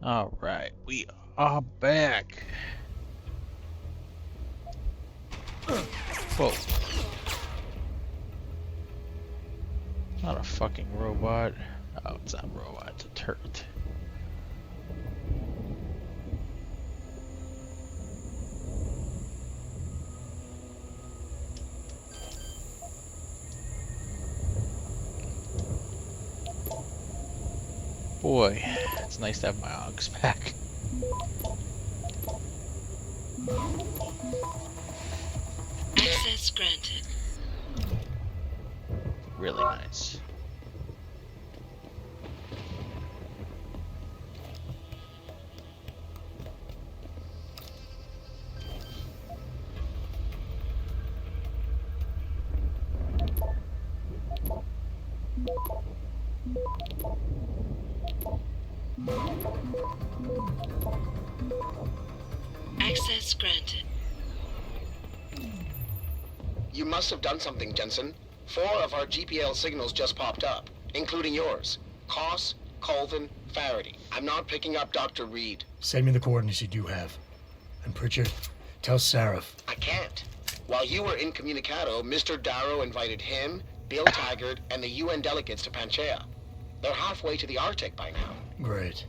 Alright, we are back. Whoa. Not a fucking robot. Oh, it's not a robot, it's a turret. Boy, it's nice to have my Augs back. Access granted. Really nice. Access granted. You must have done something, Jensen. 4 of our GPL signals just popped up, including yours. Koss, Colvin, Faraday. I'm not picking up Dr. Reed. Send me the coordinates you do have. And Pritchard, tell Sarif. I can't. While you were incommunicado, Mr. Darrow invited him, Bill Taggart, and the UN delegates to Panchea. They're halfway to the Arctic by now. Great.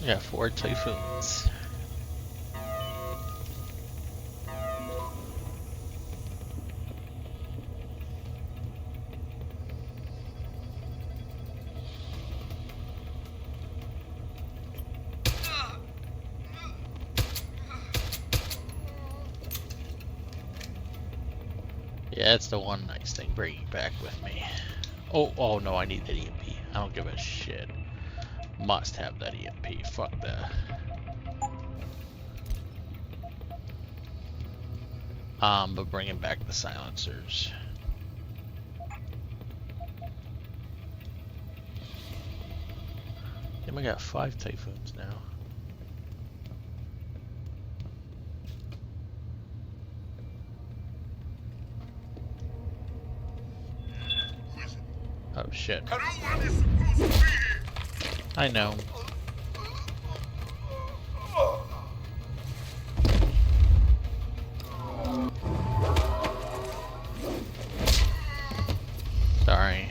Yeah, 4 Typhoons. Yeah, that's the one nice thing, bringing back with me. Oh no, I need that EMP. I don't give a shit. Must have that EMP. Fuck that. But bringing back the silencers. Damn, I got 5 Typhoons now. Oh shit. I know. Sorry.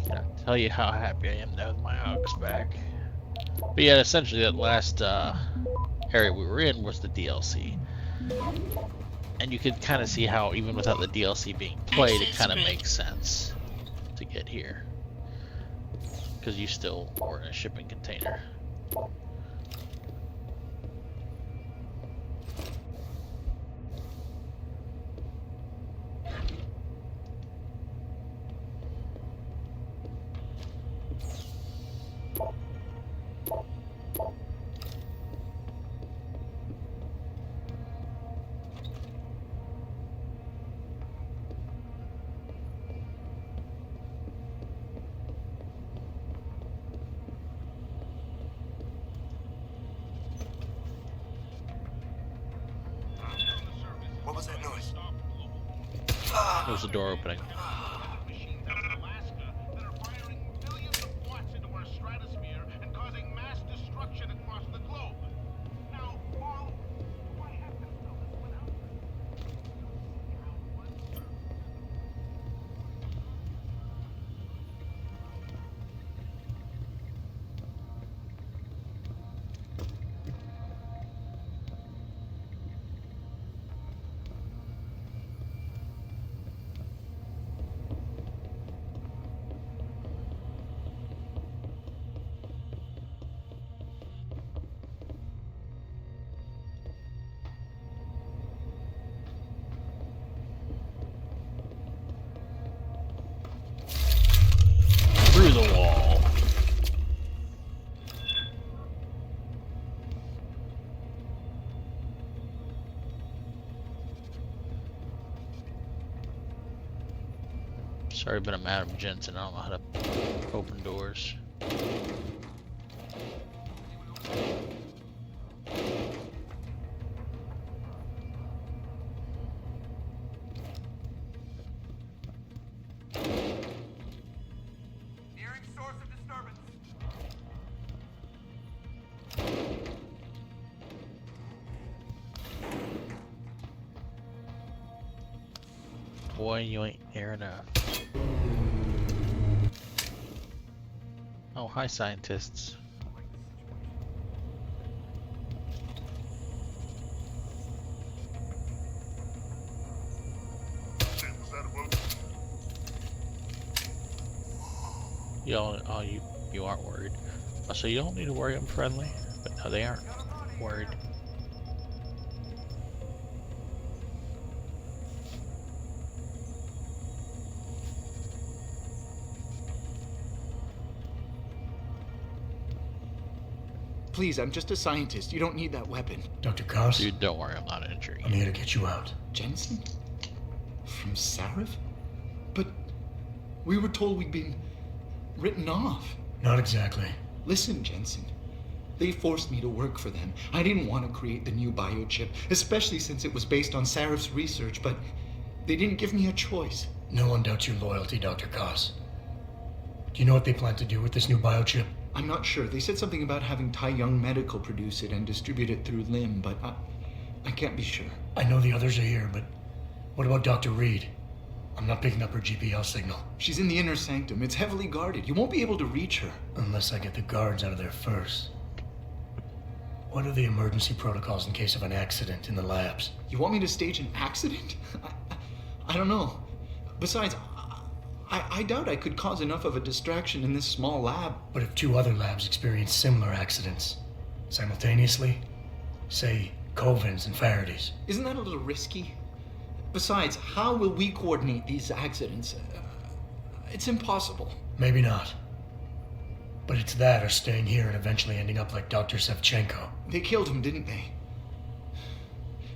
Can't tell you how happy I am to have my Augs back. But yeah, essentially that last area we were in was the DLC. And you could kind of see how even without the DLC being played, it kind of makes sense to get here. Because you still were in a shipping container. What was that noise? There's the door opening. Machines out of Alaska that are firing millions of watts into our stratosphere and causing mass destruction across the globe. Now, Paul, do I have to spell this one out? Through the wall. Sorry, but I'm Adam Jensen. I don't know how to open doors. Nearing source of disturbance. Boy, you ain't near enough. Oh, hi, scientists. Y'all, oh, you aren't worried. Oh, so you don't need to worry. I'm friendly, but no, they aren't worried. Please, I'm just a scientist. You don't need that weapon. Dr. Koss, Dude, don't worry. I'm not injuring I'm you. here to get you out. Jensen? From Sarif? But we were told we'd been written off. Not exactly. Listen, Jensen. They forced me to work for them. I didn't want to create the new biochip, especially since it was based on Sarif's research, but they didn't give me a choice. No one doubts your loyalty, Dr. Koss. Do you know what they plan to do with this new biochip? I'm not sure. They said something about having Tai Young Medical produce it and distribute it through LIM, but I can't be sure. I know the others are here, but what about Dr. Reed? I'm not picking up her GPL signal. She's in the inner sanctum. It's heavily guarded. You won't be able to reach her. Unless I get the guards out of there first. What are the emergency protocols in case of an accident in the labs? You want me to stage an accident? I don't know. Besides, I doubt I could cause enough of a distraction in this small lab. But if two other labs experience similar accidents simultaneously, say Covens and Faraday's, Isn't that a little risky? Besides, how will we coordinate these accidents? It's impossible. maybe not. But it's that or staying here and eventually ending up like Dr. Sevchenko. They killed him, didn't they?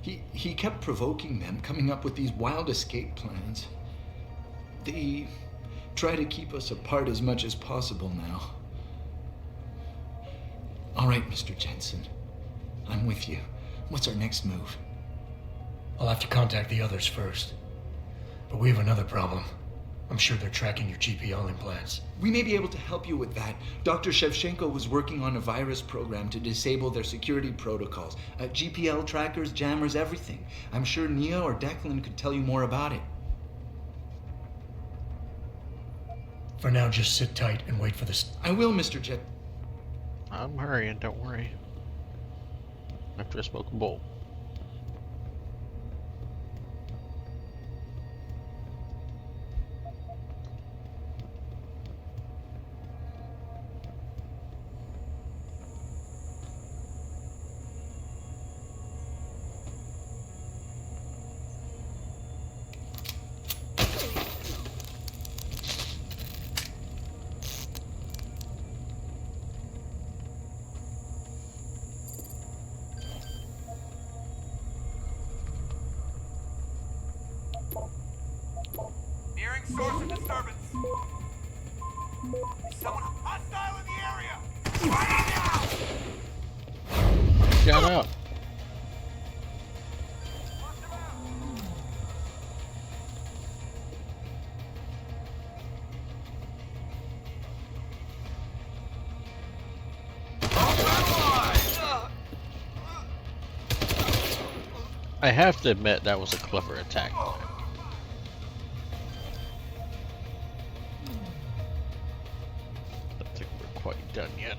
He kept provoking them, coming up with these wild escape plans. They try to keep us apart as much as possible now. All right, Mr. Jensen. I'm with you. What's our next move? I'll have to contact the others first. But we have another problem. I'm sure they're tracking your GPL implants. We may be able to help you with that. Dr. Shevchenko was working on a virus program to disable their security protocols. GPL trackers, jammers, everything. I'm sure Nia or Declan could tell you more about it. For now, just sit tight and wait for this. I will, Mr. Jet. I'm hurrying, don't worry. After I smoke a bowl. source of disturbance. Someone hostile in the area. Fire now! Shut up. I have to admit that was a clever attack plan. I don't think we're quite done yet.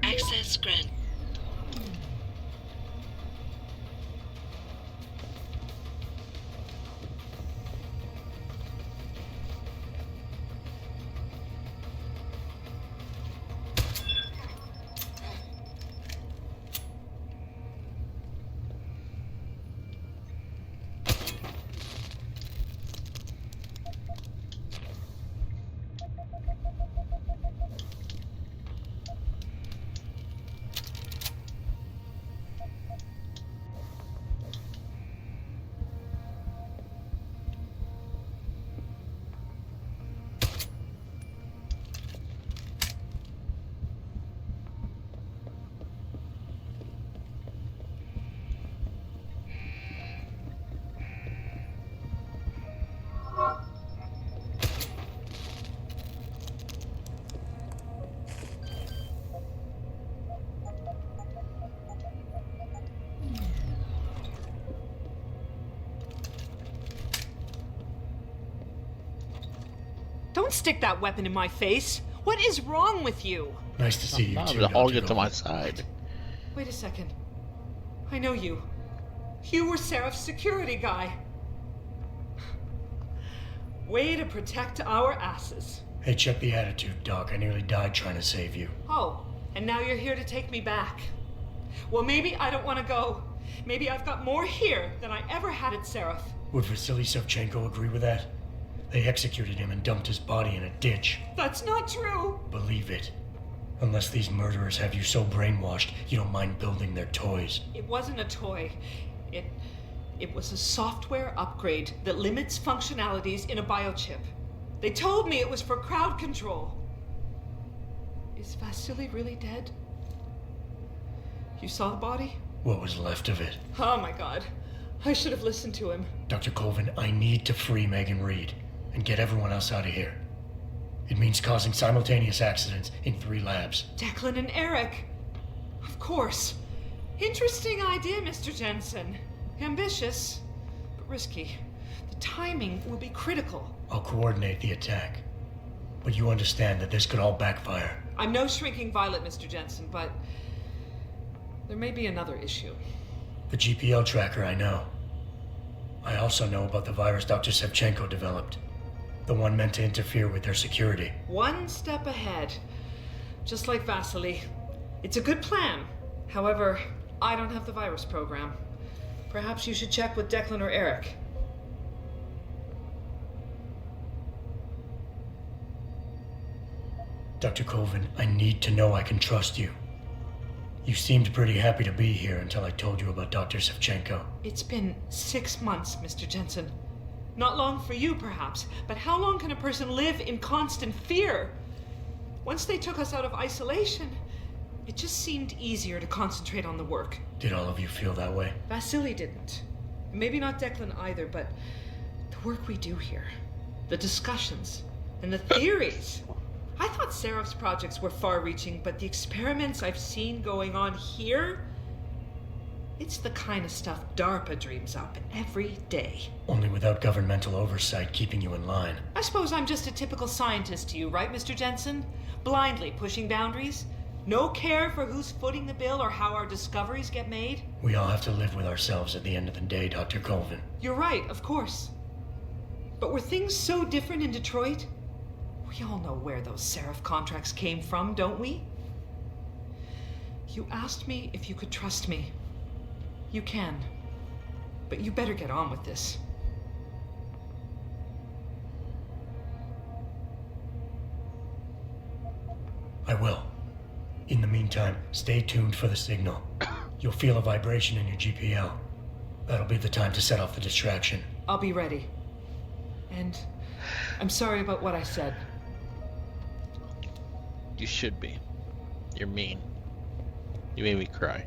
Access granted. Don't stick that weapon in my face. What is wrong with you? Nice to see you I'm too, gonna all Dr. get to my Gold. side. Wait a second. I know you. You were Seraph's security guy. Way to protect our asses. Hey, check the attitude, Doc. I nearly died trying to save you. Oh, and now you're here to take me back. Well, maybe I don't want to go. Maybe I've got more here than I ever had at Seraph. Would Vasily Savchenko agree with that? They executed him and dumped his body in a ditch. That's not true. Believe it. Unless these murderers have you so brainwashed, you don't mind building their toys. It wasn't a toy. It was a software upgrade that limits functionalities in a biochip. They told me it was for crowd control. Is Vasily really dead? You saw the body? What was left of it? Oh my god. I should have listened to him. Dr. Colvin, I need to free Megan Reed and get everyone else out of here. It means causing simultaneous accidents in 3 labs. Declan and Eric. Of course. Interesting idea, Mr. Jensen. Ambitious, but risky. The timing will be critical. I'll coordinate the attack. But you understand that this could all backfire. I'm no shrinking violet, Mr. Jensen, but there may be another issue. The GPL tracker, I know. I also know about the virus Dr. Savchenko developed. The one meant to interfere with their security. One step ahead. Just like Vasily. It's a good plan. However, I don't have the virus program. Perhaps you should check with Declan or Eric. Dr. Colvin, I need to know I can trust you. You seemed pretty happy to be here until I told you about Dr. Savchenko. It's been 6 months, Mr. Jensen. Not long for you, perhaps, but how long can a person live in constant fear? Once they took us out of isolation, it just seemed easier to concentrate on the work. Did all of you feel that way? Vasily didn't. Maybe not Declan either, but the work we do here, the discussions, and the theories. I thought Seraph's projects were far-reaching, but the experiments I've seen going on here, It's the kind of stuff DARPA dreams up every day. Only without governmental oversight keeping you in line. I suppose I'm just a typical scientist to you, right, Mr. Jensen? Blindly pushing boundaries? No care for who's footing the bill or how our discoveries get made? We all have to live with ourselves at the end of the day, Dr. Colvin. You're right, of course. But were things so different in Detroit? We all know where those Seraph contracts came from, don't we? You asked me if you could trust me. You can. But you better get on with this. I will. In the meantime, stay tuned for the signal. You'll feel a vibration in your GPL. That'll be the time to set off the distraction. I'll be ready. And I'm sorry about what I said. You should be. You're mean. You made me cry.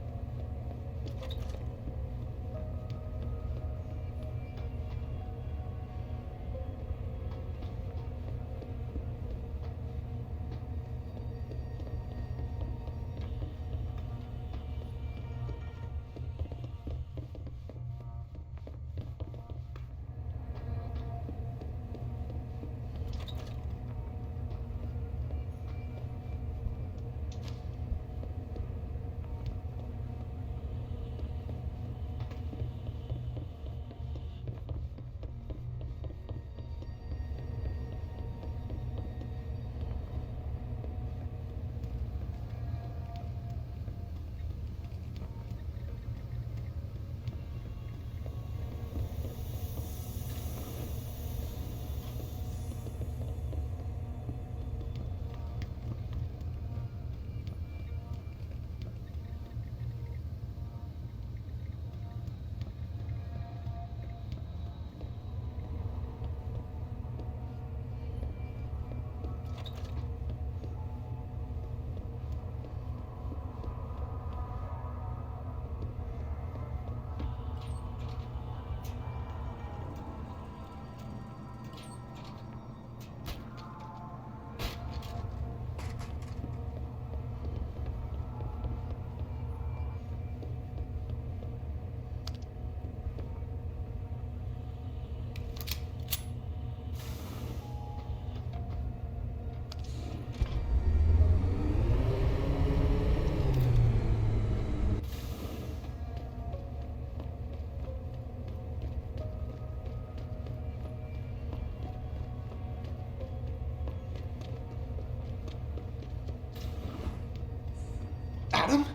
Adam?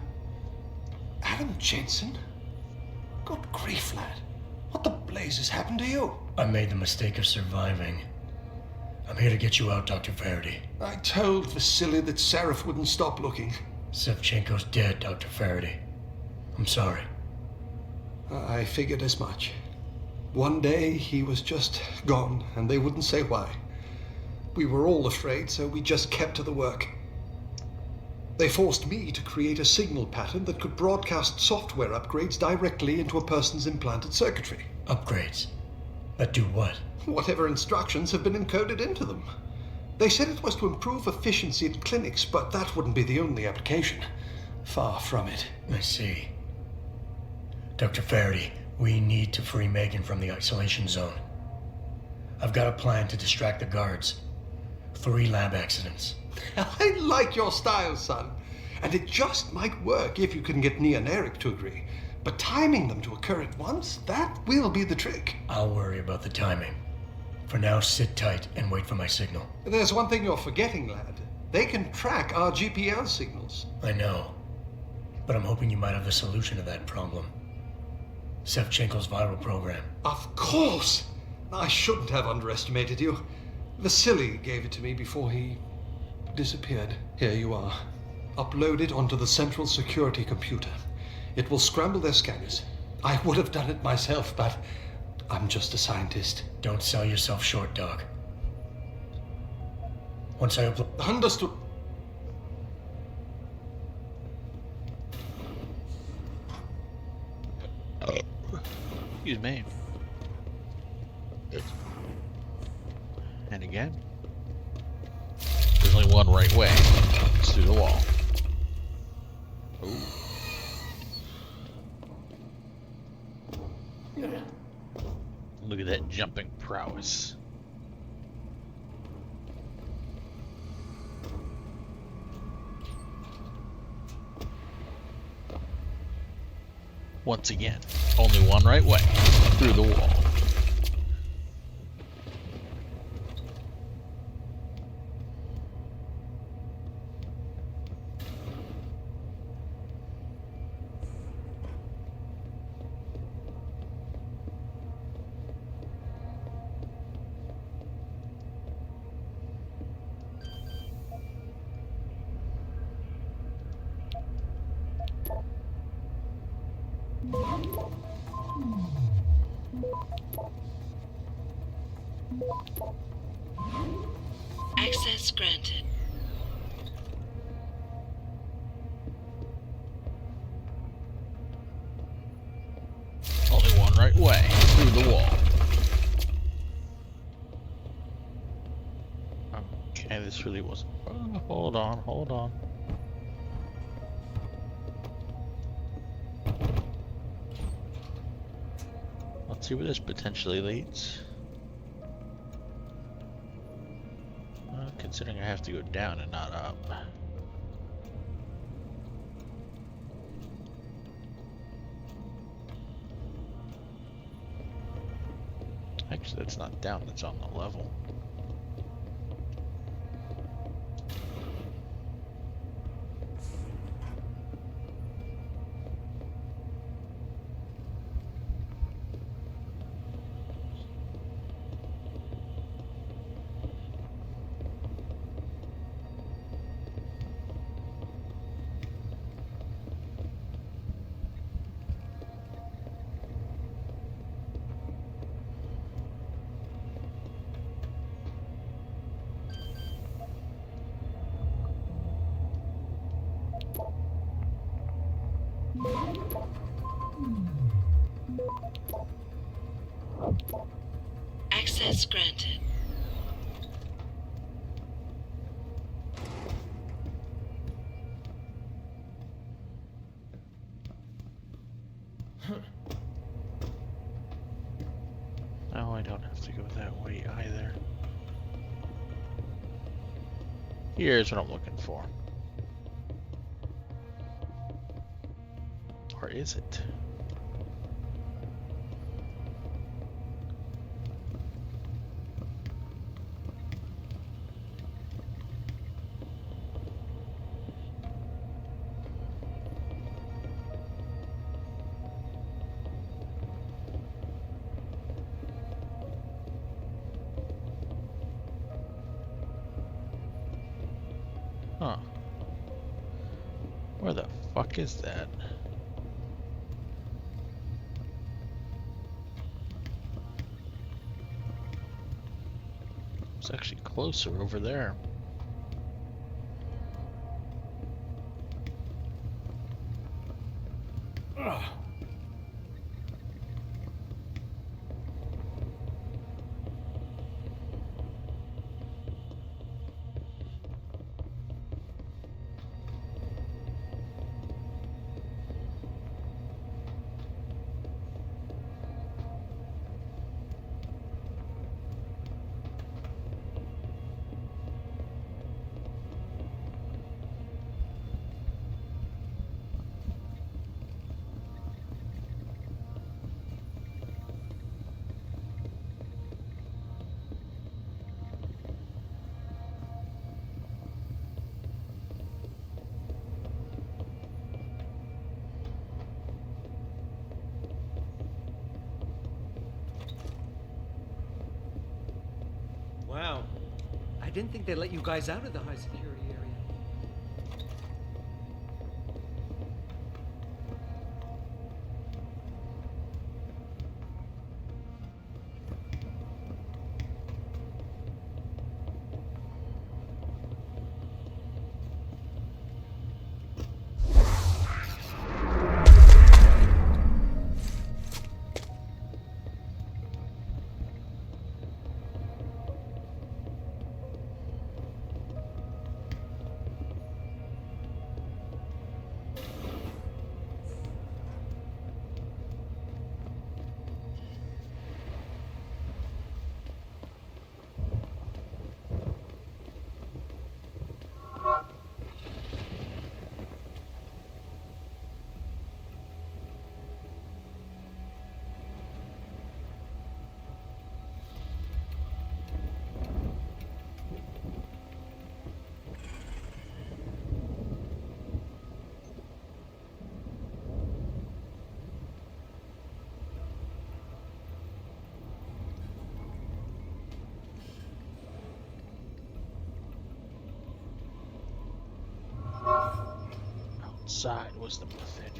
Adam Jensen? Good grief, lad. What the blazes happened to you? I made the mistake of surviving. I'm here to get you out, Dr. Faraday. I told Vasily that Seraph wouldn't stop looking. Sevchenko's dead, Dr. Faraday. I'm sorry. I figured as much. One day he was just gone, and they wouldn't say why. We were all afraid, so we just kept to the work. They forced me to create a signal pattern that could broadcast software upgrades directly into a person's implanted circuitry. Upgrades? That do what? Whatever instructions have been encoded into them. They said it was to improve efficiency in clinics, but that wouldn't be the only application. Far from it. I see. Dr. Faraday, we need to free Megan from the isolation zone. I've got a plan to distract the guards. 3 lab accidents. I like your style, son. And it just might work if you can get Nia and Eric to agree. But timing them to occur at once, that will be the trick. I'll worry about the timing. For now, sit tight and wait for my signal. There's one thing you're forgetting, lad. They can track our GPL signals. I know. But I'm hoping you might have the solution to that problem. Sevchenko's viral program. Of course! I shouldn't have underestimated you. Vasily gave it to me before he disappeared. Here you are. Upload it onto the central security computer. It will scramble their scanners. I would have done it myself, but I'm just a scientist. Don't sell yourself short, Doc. Once I upload... Understood. Excuse me. And again. There's only one right way. It's through the wall. Ooh. Look at that jumping prowess. Once again, only one right way, through the wall. Access granted. Only one right way, through the wall. Okay, this really wasn't... Oh, hold on, hold on. Let's see where this potentially leads. Considering I have to go down and not up. Actually, that's not down, that's on the level. Access granted. No, I don't have to go that way either. Here's what I'm looking for. Or is it? Huh. Where the fuck is that? It's actually closer over there. Ugh. Wow. I didn't think they'd let you guys out of the high security area. outside was the method.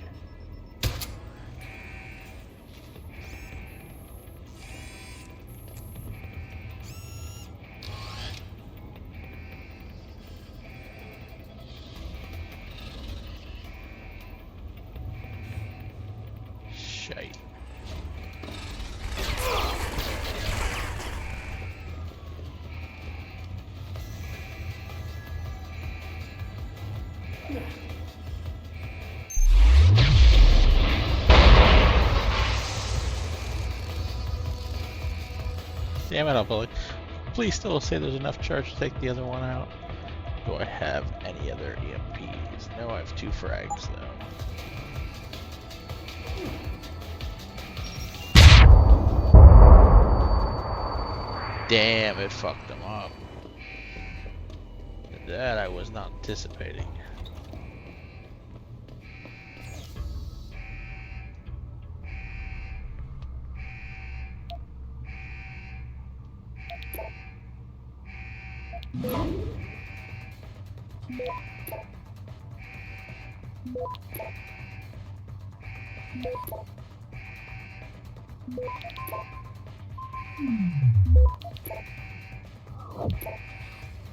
Shite. Damn it, I'll please still say there's enough charge to take the other one out. Do I have any other EMPs? No, I have 2 frags though. Damn, it fucked them up. That I was not anticipating.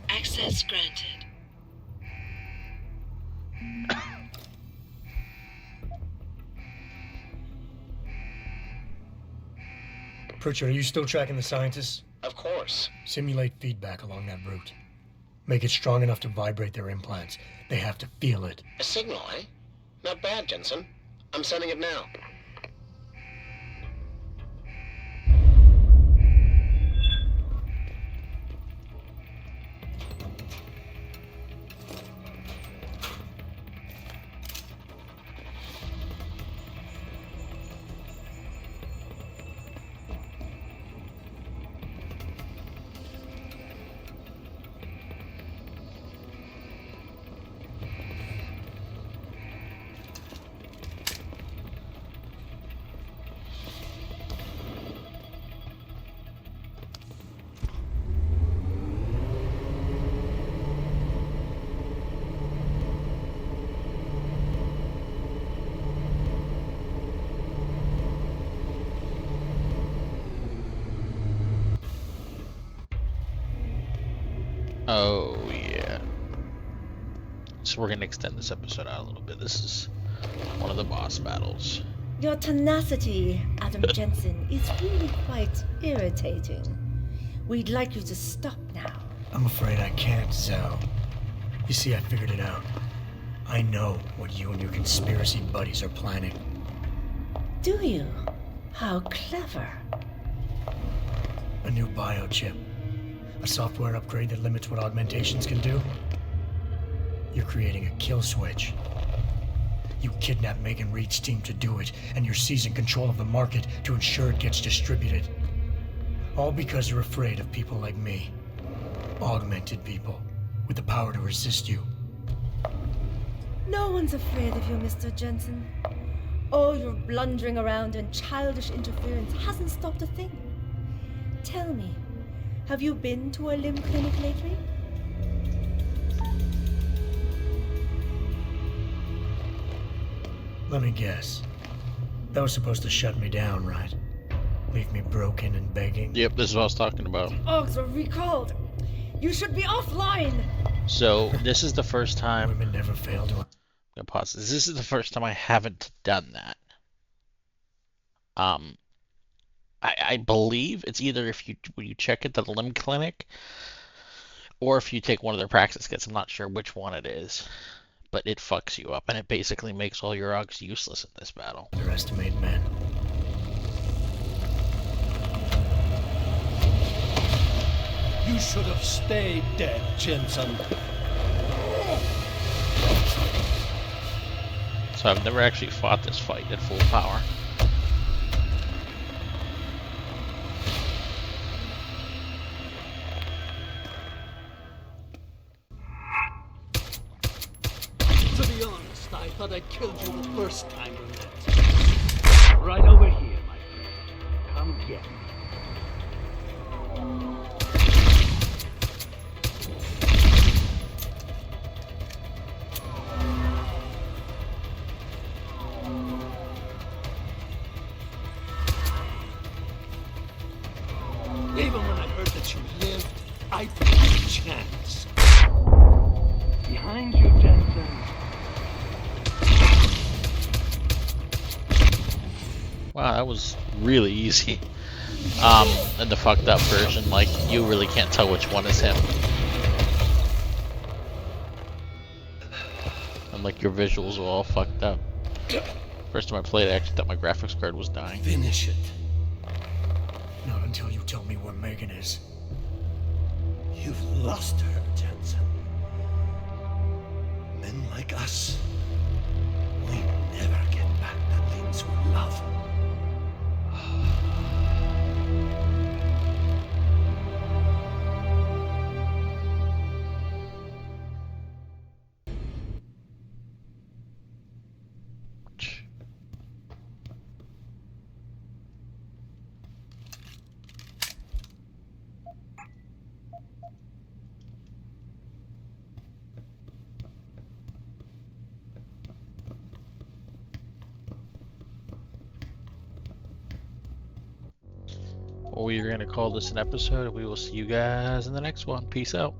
Access granted. Pritchard, are you still tracking the scientists? Of course. Simulate feedback along that route. Make it strong enough to vibrate their implants. They have to feel it. A signal, eh? Not bad, Jensen. I'm sending it now. Oh, yeah. So we're gonna extend this episode out a little bit. This is one of the boss battles. Your tenacity, Adam Jensen, is really quite irritating. We'd like you to stop now. I'm afraid I can't, Zhao. You see, I figured it out. I know what you and your conspiracy buddies are planning. Do you? How clever. A new biochip. A software upgrade that limits what augmentations can do. You're creating a kill switch. You kidnapped Megan Reed's team to do it, and you're seizing control of the market to ensure it gets distributed. All because you're afraid of people like me. Augmented people, with the power to resist you. No one's afraid of you, Mr. Jensen. All your blundering around and childish interference hasn't stopped a thing. Tell me, have you been to a limb clinic lately? Let me guess. That was supposed to shut me down, right? Leave me broken and begging? Yep, this is what I was talking about. Orgs are recalled. You should be offline. So, this is the first time... Women never fail to... I'm gonna pause this. This is the first time I haven't done that. I believe it's either if you check at the limb clinic or if you take one of their practice kits. I'm not sure which one it is, but it fucks you up and it basically makes all your Augs useless in this battle. Underestimate men. You should have stayed dead, Jensen. So I've never actually fought this fight at full power. To be honest, I thought I killed you the first time we met. Right over here, my friend. Come get me. Wow, that was really easy. In the fucked up version, like, you really can't tell which one is him. And like, your visuals are all fucked up. First time I played, I actually thought my graphics card was dying. Finish it. Not until you tell me where Megan is. You've lost her, Jensen. Men like us, we never get back the things we love. We're going to call this an episode. We will see you guys in the next one. Peace out.